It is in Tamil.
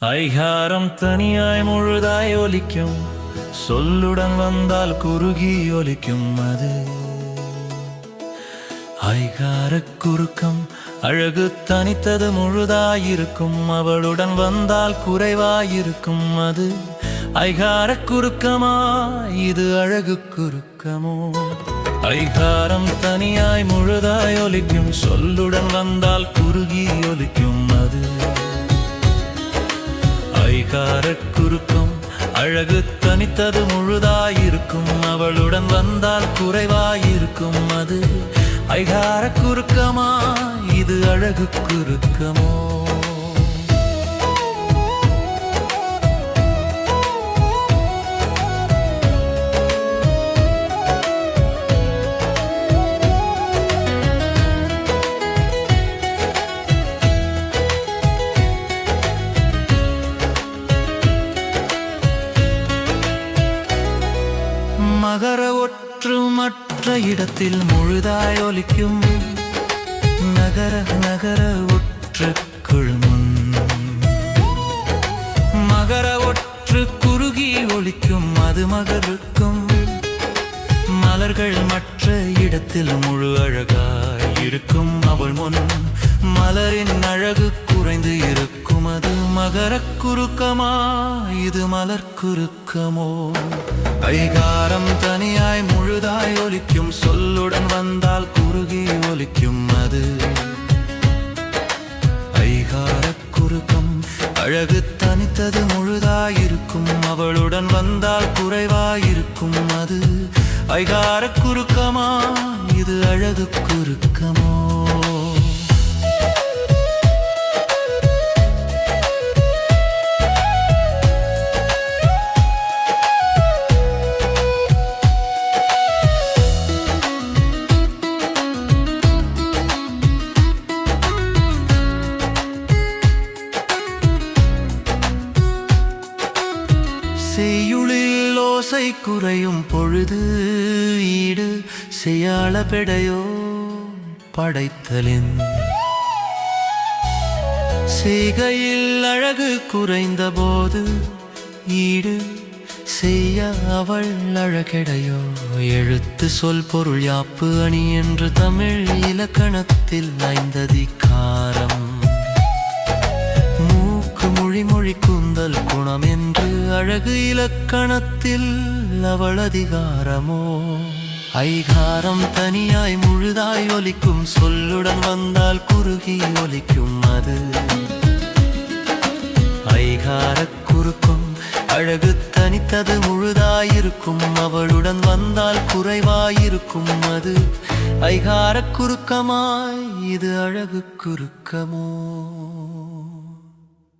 ஐகாரம் தனியாய் முழுதாய் ஒலிக்கும், சொல்லுடன் வந்தால் குறுகி ஒலிக்கும் அது. ஐகார குறுக்கம் அழகு தனித்தது முழுதாயிருக்கும், அவளுடன் வந்தால் குறைவாயிருக்கும் அது. ஐகார குறுக்கமா இது அழகு குறுக்கமோ? ஐகாரம் தனியாய் முழுதாய் ஒலிக்கும், சொல்லுடன் வந்தால் குறுகி ஒலிக்கும் அது. ஐகார குறுக்கம் அழகு தனித்தது முழுதாயிருக்கும், அவளுடன் வந்தால் குறைவாயிருக்கும் அது. ஐகார குறுக்கமா இது அழகு குறுக்கமோ? மகர ஒற்று மற்ற இடத்தில் முழுதாய் ஒலிக்கும், நகர நகர ஒற்றுக்குள் முன். மகர ஒற்று குறுகி ஒலிக்கும், அது மகருக்கும். மலர்கள் மற்ற இடத்தில் முழு அழகாய் இருக்கும், அவள் முன் மலரின் அழகு குறைந்து இருக்கும் அது. மகர குறுக்கமா இது மலர் குறுக்கமோ? ஐகாரம் தனியாய் முழுதாய் ஒலிக்கும், சொல்லுடன் வந்தால் குறுகி ஒலிக்கும் அது. ஐகார குறுக்கம் அழகு தனித்தது முழுதாயிருக்கும், அவளுடன் வந்தால் குறைவாயிருக்கும் அது. ஐகார குறுக்கமா இது அழகு குறுக்கமோ? செய்யுளில் ஓசை குறையும் பொழுது ஈடு செய்யாள பெடையோ படைத்தலின். செய்கையில் அழகு குறைந்த போது ஈடு செய்ய அவள் அழகெடையோ? எழுத்து சொல் பொருள் யாப்பு அணி என்று தமிழ் இலக்கணத்தில் ஐந்ததிகாரம். மொழி கூந்தல் குணம் என்று அழகு இலக்கணத்தில் அவள் அதிகாரமோ? ஐகாரம் தனியாய் முழுதாய் ஒலிக்கும், சொல்லுடன் வந்தால் குறுகி ஒலிக்கும் அது. ஐகார குறுக்கம் அழகு தனித்தது முழுதாயிருக்கும், அவளுடன் வந்தால் குறைவாயிருக்கும் அது. ஐகார குறுக்கமாய் இது அழகு குறுக்கமோ?